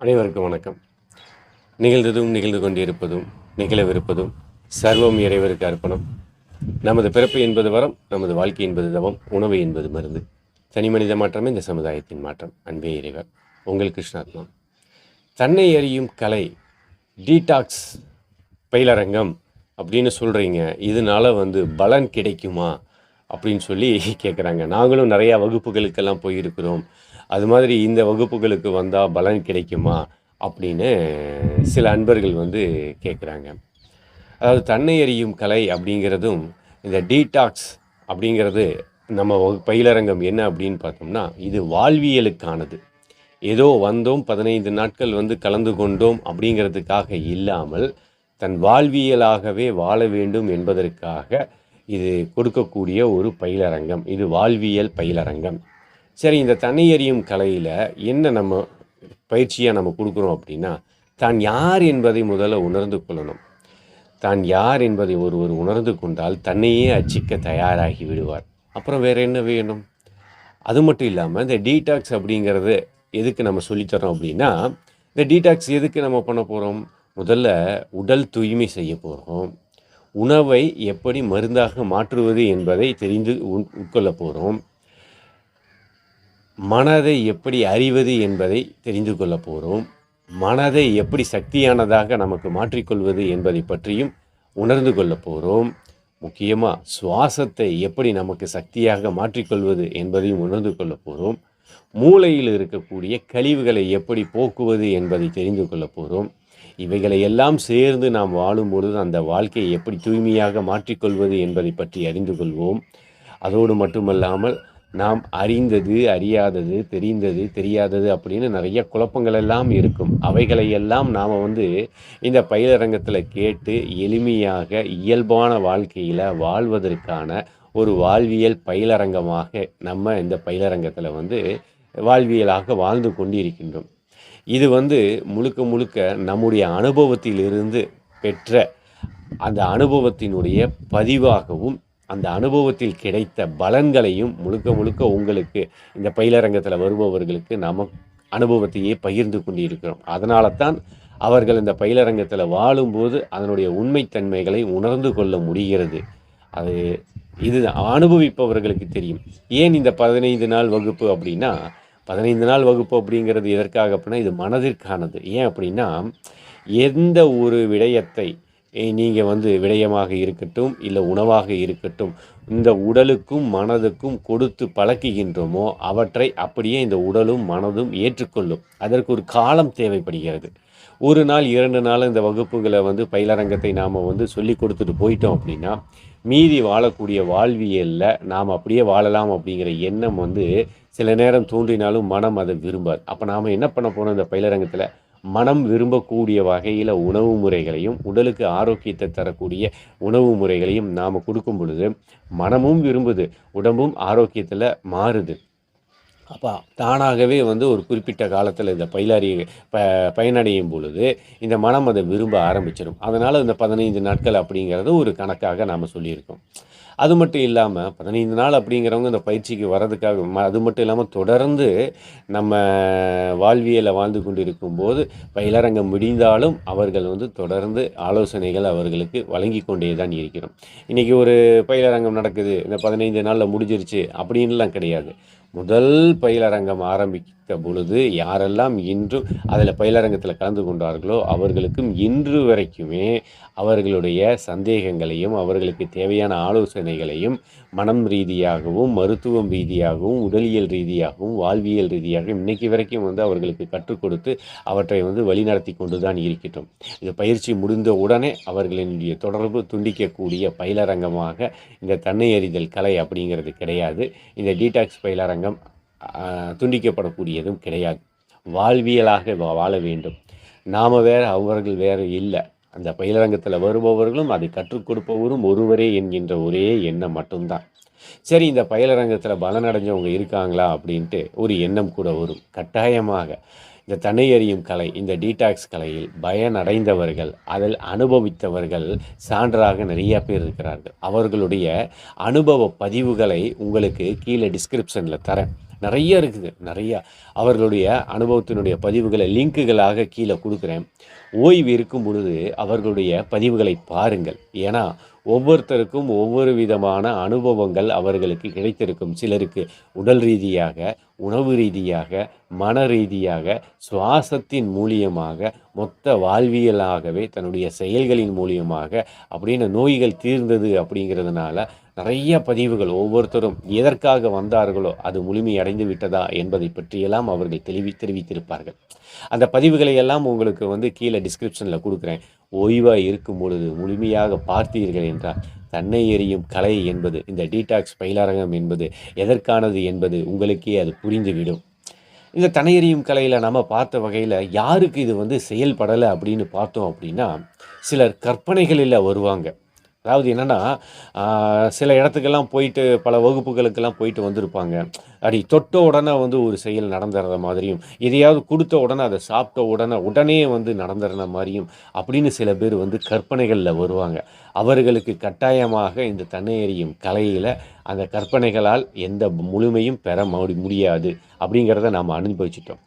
அனைவருக்கும் வணக்கம். நிகழ்ந்ததும் நிகழ்ந்து கொண்டிருப்பதும் நிகழவிருப்பதும் சர்வம் இறைவருக்கு அர்ப்பணம். நமது பிறப்பு என்பது வரம், நமது வாழ்க்கை என்பது தவம், உணவு என்பது மருந்து. தனி மனித மாற்றமே இந்த சமுதாயத்தின் மாற்றம். அன்பே இறைவர். உங்கள் கிருஷ்ணாத்மா. தன்னை அறியும் கலை, டீடாக்ஸ் பயிலரங்கம் அப்படின்னு சொல்கிறீங்க. இதனால பலன் கிடைக்குமா அப்படின்னு சொல்லி கேட்குறாங்க. நாங்களும் நிறையா வகுப்புகளுக்கெல்லாம் போயிருக்கிறோம். அது மாதிரி இந்த வகுப்புகளுக்கு வந்தால் பலன் கிடைக்குமா அப்படின்னு சில அன்பர்கள் கேட்குறாங்க. அதாவது தன்னை அறியும் கலை அப்படிங்கிறதும் இந்த டீடாக்ஸ் அப்படிங்கிறது நம்ம பயிலரங்கம் என்ன அப்படின்னு பார்த்தோம்னா, இது வாழ்வியலுக்கானது. ஏதோ வந்தோம் 15 நாட்கள் கலந்து கொண்டோம் அப்படிங்கிறதுக்காக இல்லாமல், தன் வாழ்வியலாகவே வாழ வேண்டும் என்பதற்காக இது கொடுக்கக்கூடிய ஒரு பயிலரங்கம். இது வாழ்வியல் பயிலரங்கம். சரி, இந்த தன்னை அறியும் கலையில் என்ன நம்ம பயிற்சியாக நம்ம கொடுக்குறோம் அப்படின்னா, தான் யார் என்பதை முதல்ல உணர்ந்து கொள்ளணும். தான் யார் என்பதை ஒருவர் உணர்ந்து கொண்டால் தன்னையே அச்சிக்க தயாராகி விடுவார். அப்புறம் வேறு என்ன வேணும்? அது மட்டும் இல்லாமல் இந்த டீடாக்ஸ் அப்படிங்கிறது எதுக்கு நம்ம சொல்லித்தரோம் அப்படின்னா, இந்த டீடாக்ஸ் எதுக்கு நம்ம பண்ண போகிறோம்? முதல்ல உடல் தூய்மை செய்ய போகிறோம். உணவை எப்படி மருந்தாக மாற்றுவது என்பதை தெரிந்து உட்கொள்ள போகிறோம். மனதை எப்படி அறிவது என்பதை தெரிந்து கொள்ள போகிறோம். மனதை எப்படி சக்தியானதாக நமக்கு மாற்றிக்கொள்வது என்பதை பற்றியும் உணர்ந்து கொள்ள போகிறோம். முக்கியமாக சுவாசத்தை எப்படி நமக்கு சக்தியாக மாற்றிக்கொள்வது என்பதையும் உணர்ந்து கொள்ள போகிறோம். மூளையில் இருக்கக்கூடிய கழிவுகளை எப்படி போக்குவது என்பதை தெரிந்து கொள்ள போகிறோம். இவைகளை எல்லாம் சேர்ந்து நாம் வாழும்பொழுது அந்த வாழ்க்கையை எப்படி தூய்மையாக மாற்றிக்கொள்வது என்பதை பற்றி அறிந்து கொள்வோம். அதோடு மட்டுமல்லாமல் நாம் அறிந்தது, அறியாதது, தெரிந்தது, தெரியாதது அப்படின்னு நிறைய குழப்பங்கள் எல்லாம் இருக்கும். அவைகளையெல்லாம் நாம் இந்த பயிலரங்கத்தில் கேட்டு எளிமையாக இயல்பான வாழ்க்கையில் வாழ்வதற்கான ஒரு வாழ்வியல் பயிலரங்கமாக நம்ம இந்த பயிலரங்கத்தில் வாழ்வியலாக வாழ்ந்து கொண்டிருக்கின்றோம். இது முழுக்க முழுக்க நம்முடைய அனுபவத்திலிருந்து பெற்ற அந்த அனுபவத்தினுடைய பதிவாகவும் அந்த அனுபவத்தில் கிடைத்த பலன்களையும் முழுக்க முழுக்க உங்களுக்கு இந்த பயிலரங்கத்தில் வருபவர்களுக்கு நாம் அனுபவத்தையே பகிர்ந்து கொண்டிருக்கிறோம். அதனால தான் அவர்கள் இந்த பயிலரங்கத்தில் வாழும்போது அதனுடைய உண்மைத்தன்மைகளை உணர்ந்து கொள்ள முடிகிறது. இது அனுபவிப்பவர்களுக்கு தெரியும். ஏன் இந்த 15 நாள் வகுப்பு அப்படின்னா, 15 நாள் வகுப்பு அப்படிங்கிறது எதற்காக அப்படின்னா, இது மனதிற்கானது. ஏன் அப்படின்னா, எந்த ஒரு விடயத்தை நீங்கள் விடயமாக இருக்கட்டும், இல்லை உணவாக இருக்கட்டும், இந்த உடலுக்கும் மனதுக்கும் கொடுத்து பழக்குகின்றோமோ அவற்றை அப்படியே இந்த உடலும் மனதும் ஏற்றுக்கொள்ளும். அதற்கு ஒரு காலம் தேவைப்படுகிறது. ஒரு நாள் 2 நாள் இந்த வகுப்புகளை பயிலரங்கத்தை நாம் சொல்லி கொடுத்துட்டு போயிட்டோம் அப்படின்னா, மீதி வாழக்கூடிய வாழ்வியலில் நாம் அப்படியே வாழலாம் அப்படிங்கிற எண்ணம் சில நேரம் தோன்றினாலும் மனம் அதை விரும்பாது. அப்போ நாம் என்ன பண்ண போகிறோம்? இந்த பயிலரங்கத்தில் மனம் விரும்பக்கூடிய வகையில் உணவு முறைகளையும், உடலுக்கு ஆரோக்கியத்தை தரக்கூடிய உணவு முறைகளையும் நாம் கொடுக்கும் பொழுது மனமும் விரும்புது, உடம்பும் ஆரோக்கியத்தில் மாறுது. அப்போ தானாகவே ஒரு குறிப்பிட்ட காலத்தில் இந்த பயனடையும் பொழுது இந்த மனம் அதை விரும்ப ஆரம்பிச்சிடும். அதனால் இந்த 15 நாட்கள் அப்படிங்கிறது ஒரு கணக்காக நாம் சொல்லியிருக்கோம். அது மட்டும் இல்லாமல் 15 நாள் அப்படிங்கிறவங்க இந்த பயிற்சிக்கு வர்றதுக்காக அது மட்டும் இல்லாமல் தொடர்ந்து நம்ம வாழ்வியலை வாழ்ந்து கொண்டு இருக்கும்போது பயிலரங்கம் முடிந்தாலும் அவர்கள் தொடர்ந்து ஆலோசனைகள் அவர்களுக்கு வழங்கி கொண்டே தான் இருக்கிறோம். இன்றைக்கி ஒரு பயிலரங்கம் நடக்குது, இந்த 15 நாளில் முடிஞ்சிருச்சு அப்படின்லாம் கிடையாது. முதல் பயிலரங்கம் ஆரம்பித்த பொழுது யாரெல்லாம் இன்றும் அதில் பயிலரங்கத்தில் கலந்து கொண்டார்களோ அவர்களுக்கும் இன்று வரைக்குமே அவர்களுடைய சந்தேகங்களையும் அவர்களுக்கு தேவையான ஆலோசனைகளையும் மனம் ரீதியாகவும் மருத்துவம் ரீதியாகவும் உடலியல் ரீதியாகவும் வாழ்வியல் ரீதியாகவும் இன்றைக்கு வரைக்கும் அவர்களுக்கு கற்றுக் கொடுத்து அவற்றை வழிநடத்தி கொண்டு தான் இருக்கின்றோம். இது பயிற்சி முடிந்த உடனே அவர்களினுடைய தொடர்பு துண்டிக்கக்கூடிய பயிலரங்கமாக இந்த தன்னை அறிதல் கலை அப்படிங்கிறது கிடையாது. இந்த டீடாக்ஸ் பயிலரங்கம் துண்டிக்கப்படக்கூடியதும் கிடையாது. வாழ்வியலாக வாழ வேண்டும். நாம் வேறு, அவர்கள் வேறு இல்லை. அந்த பயிலரங்கத்தில் வருபவர்களும் அதை கற்றுக் கொடுப்பவரும் ஒருவரே என்கின்ற ஒரே எண்ணம் மட்டும்தான். சரி, இந்த பயிலரங்கத்தில் பலனடைஞ்சவங்க இருக்காங்களா அப்படின்ட்டு ஒரு எண்ணம் கூட வரும். கட்டாயமாக இந்த தன்னை அறியும் கலை, இந்த டீடாக்ஸ் கலையில் பயனடைந்தவர்கள், அதில் அனுபவித்தவர்கள் சான்றாக நிறைய பேர் இருக்கிறார்கள். அவர்களுடைய அனுபவ பதிவுகளை உங்களுக்கு கீழே டிஸ்கிரிப்ஷனில் தரேன். நிறைய இருக்குது, நிறையா. அவர்களுடைய அனுபவத்தினுடைய பதிவுகளை லிங்க்குகளாக கீழே கொடுக்குறேன். ஓய்வு இருக்கும் பொழுது அவர்களுடைய பதிவுகளை பாருங்கள். ஏன்னா ஒவ்வொருத்தருக்கும் ஒவ்வொரு விதமான அனுபவங்கள் அவர்களுக்கு கிடைத்திருக்கும். சிலருக்கு உடல் ரீதியாக, உணவு ரீதியாக, மன ரீதியாக, சுவாசத்தின் மூலியமாக, மொத்த வாழ்வியலாகவே தன்னுடைய செயல்களின் மூலியமாக அப்படின்னு நோய்கள் தீர்ந்தது. அப்படிங்கிறதுனால நிறைய பதிவுகள் ஒவ்வொருத்தரும் எதற்காக வந்தார்களோ அது முழுமையடைந்து விட்டதா என்பதை பற்றியெல்லாம் அவர்கள் தெரிவித்திருப்பார்கள். அந்த பதிவுகளை எல்லாம் உங்களுக்கு கீழே டிஸ்கிரிப்ஷனில் கொடுக்குறேன். ஓய்வாக இருக்கும் பொழுது முழுமையாக பார்த்தீர்கள் என்றால் தன்னை எறியும் கலை என்பது, இந்த டீடாக்ஸ் பயிலரங்கம் என்பது எதற்கானது என்பது உங்களுக்கே அது புரிந்துவிடும். இந்த தன்னை எறியும் கலையில் நம்ம பார்த்த வகையில் யாருக்கு இது செயல்படலை அப்படின்னு பார்த்தோம் அப்படின்னா, சிலர் கற்பனைகளில் வருவாங்க. அதாவது என்னென்னா, சில இடத்துக்கெல்லாம் போயிட்டு பல வகுப்புகளுக்கெல்லாம் போயிட்டு வந்திருப்பாங்க. அப்படி தொட்ட உடனே ஒரு செயல் நடந்துடுற மாதிரியும், எதையாவது கொடுத்த உடனே அதை சாப்பிட்ட உடனே நடந்துடுற மாதிரியும் அப்படின்னு சில பேர் கற்பனைகளில் வருவாங்க. அவர்களுக்கு கட்டாயமாக இந்த தன்னை எறியும் கலையில் அந்த கற்பனைகளால் எந்த முழுமையும் பெற முடியாது அப்படிங்கிறத நாம் அனுபவிச்சிட்டோம்.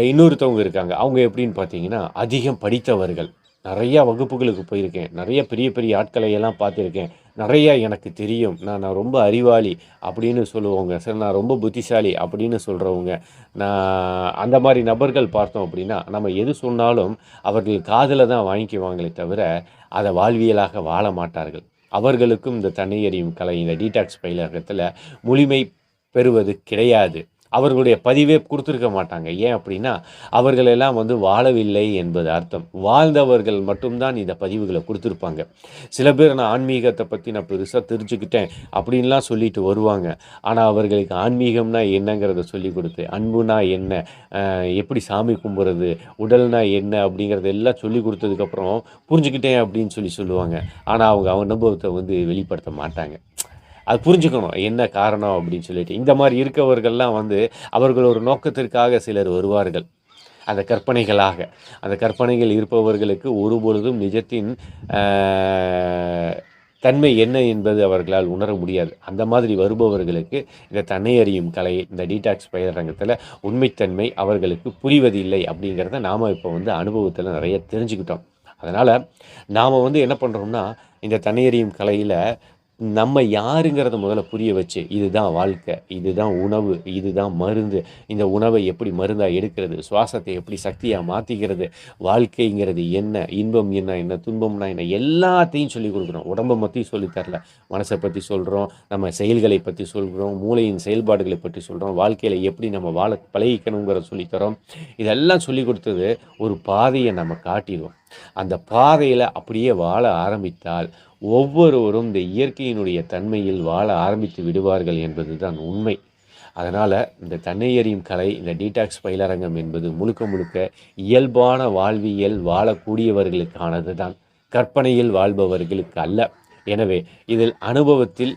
இன்னொருத்தவங்க இருக்காங்க. அவங்க எப்படின்னு பார்த்தீங்கன்னா, அதிகம் படித்தவர்கள். நிறையா வகுப்புகளுக்கு போயிருக்கேன், நிறைய பெரிய பெரிய ஆட்களை எல்லாம் பார்த்துருக்கேன், நிறையா எனக்கு தெரியும், நான் ரொம்ப அறிவாளி அப்படின்னு சொல்லுவாங்க. சரி, நான் ரொம்ப புத்திசாலி அப்படின்னு சொல்கிறவங்க. அந்த மாதிரி நபர்கள் பார்த்தோம் அப்படின்னா, நம்ம எது சொன்னாலும் அவர்கள் காதில் தான் வாங்கிக்குவாங்களே தவிர அதை வாழ்வியலாக வாழ மாட்டார்கள். அவர்களுக்கும் இந்த தன்னை எறியும் கலை, இந்த டீடாக்ஸ் பயிலகத்தில் முழுமை பெறுவது கிடையாது. அவர்களுடைய பதிவே கொடுத்துருக்க மாட்டாங்க. ஏன் அப்படின்னா, அவர்களெல்லாம் வாழவில்லை என்பது அர்த்தம். வாழ்ந்தவர்கள் மட்டும்தான் இந்த பதிவுகளை கொடுத்துருப்பாங்க. சில பேர் நான் ஆன்மீகத்தை பற்றி நான் பெருசாக தெரிஞ்சுக்கிட்டேன் அப்படின்லாம் சொல்லிட்டு வருவாங்க. ஆனால் அவர்களுக்கு ஆன்மீகம்னா என்னங்கிறத சொல்லி கொடுத்து, அன்புனா என்ன, எப்படி சாமி கும்பிட்றது, உடல்னா என்ன அப்படிங்கிறத எல்லாம் சொல்லி கொடுத்ததுக்கப்புறம் புரிஞ்சுக்கிட்டேன் அப்படின்னு சொல்லுவாங்க. ஆனால் அவங்க அனுபவத்தை வெளிப்படுத்த மாட்டாங்க. அது புரிஞ்சுக்கணும் என்ன காரணம் அப்படின்னு சொல்லிட்டு. இந்த மாதிரி இருக்கவர்கள்லாம் அவர்கள் ஒரு நோக்கத்திற்காக சிலர் வருவார்கள். அந்த கற்பனைகள் இருப்பவர்களுக்கு ஒருபொழுதும் நிஜத்தின் தன்மை என்ன என்பது அவர்களால் உணர முடியாது. அந்த மாதிரி வருபவர்களுக்கு இந்த தன்னை அறியும் கலை, இந்த டீடாக்ஸ் பயிலரங்கத்தில் உண்மைத்தன்மை அவர்களுக்கு புரிவதில்லை அப்படிங்கிறத நாம் இப்போ அனுபவத்தில் நிறைய தெரிஞ்சுக்கிட்டோம். அதனால் நாம் என்ன பண்ணுறோம்னா, இந்த தன்னை அறியும் கலையில் நம்ம யாருங்கிறத முதல்ல புரிய வச்சு, இதுதான் வாழ்க்கை, இதுதான் உணவு, இதுதான் மருந்து, இந்த உணவை எப்படி மருந்தாக எடுக்கிறது, சுவாசத்தை எப்படி சக்தியாக மாற்றிக்கிறது, வாழ்க்கைங்கிறது என்ன, இன்பம் என்ன, துன்பம்னா என்ன, எல்லாத்தையும் சொல்லிக் கொடுக்குறோம். உடம்பை பற்றி சொல்லித்தரல, மனசை பற்றி சொல்கிறோம், நம்ம செயல்களை பற்றி சொல்கிறோம், மூளையின் செயல்பாடுகளை பற்றி சொல்கிறோம், வாழ்க்கையில் எப்படி நம்ம வாழ பழகிக்கணுங்கிறத சொல்லித்தரோம். இதெல்லாம் சொல்லி கொடுத்தது ஒரு பாதையை நம்ம காட்டிடுவோம். அந்த பாதையில் அப்படியே வாழ ஆரம்பித்தால் ஒவ்வொருவரும் இந்த இயற்கையினுடைய தன்மையில் வாழ ஆரம்பித்து விடுவார்கள் என்பது தான் உண்மை. அதனால் இந்த தன்னை எறியும் கலை, இந்த டீடாக்ஸ் பயிலரங்கம் என்பது முழுக்க இயல்பான வாழ்வியல் வாழக்கூடியவர்களுக்கானது தான், கற்பனையில் வாழ்பவர்களுக்கு அல்ல. எனவே இதில் அனுபவத்தில்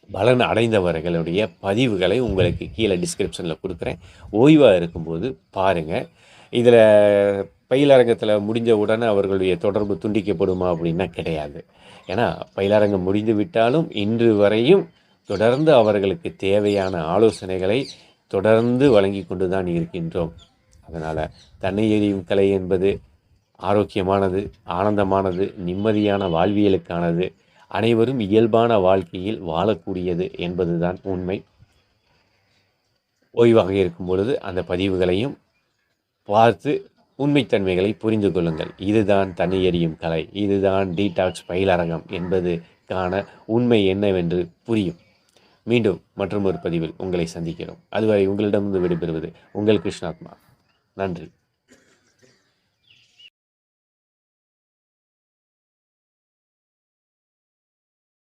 பலன் அடைந்தவர்களுடைய பதிவுகளை உங்களுக்கு கீழே டிஸ்கிரிப்ஷனில் கொடுக்குறேன். ஓய்வாக இருக்கும்போது பாருங்கள். இதில் பயிலரங்கத்தில் முடிஞ்ச உடனே அவர்களுடைய தொடர்பு துண்டிக்கப்படுமா அப்படின்னா கிடையாது. ஏன்னா பயிலரங்கம் முடிந்து விட்டாலும் இன்று வரையும் தொடர்ந்து அவர்களுக்கு தேவையான ஆலோசனைகளை தொடர்ந்து வழங்கி கொண்டு தான் இருக்கின்றோம். அதனால் தன்னை எறியும் கலை என்பது ஆரோக்கியமானது, ஆனந்தமானது, நிம்மதியான வாழ்வியலுக்கானது, அனைவரும் இயல்பான வாழ்க்கையில் வாழக்கூடியது என்பதுதான் உண்மை. ஓய்வாக இருக்கும் பொழுது அந்த பதிவுகளையும் பார்த்து உண்மைத்தன்மைகளை புரிந்து கொள்ளுங்கள். இதுதான் தன்னை எறியும் கலை, இதுதான் டீடாக்ஸ் பயிலரங்கம் என்பதுக்கான உண்மை என்னவென்று புரியும். மீண்டும் மற்றொரு பதிவில் உங்களை சந்திக்கிறோம். அதுவரை உங்களிடமிருந்து விடைபெறுவது உங்கள் கிருஷ்ணாத்மா. நன்றி.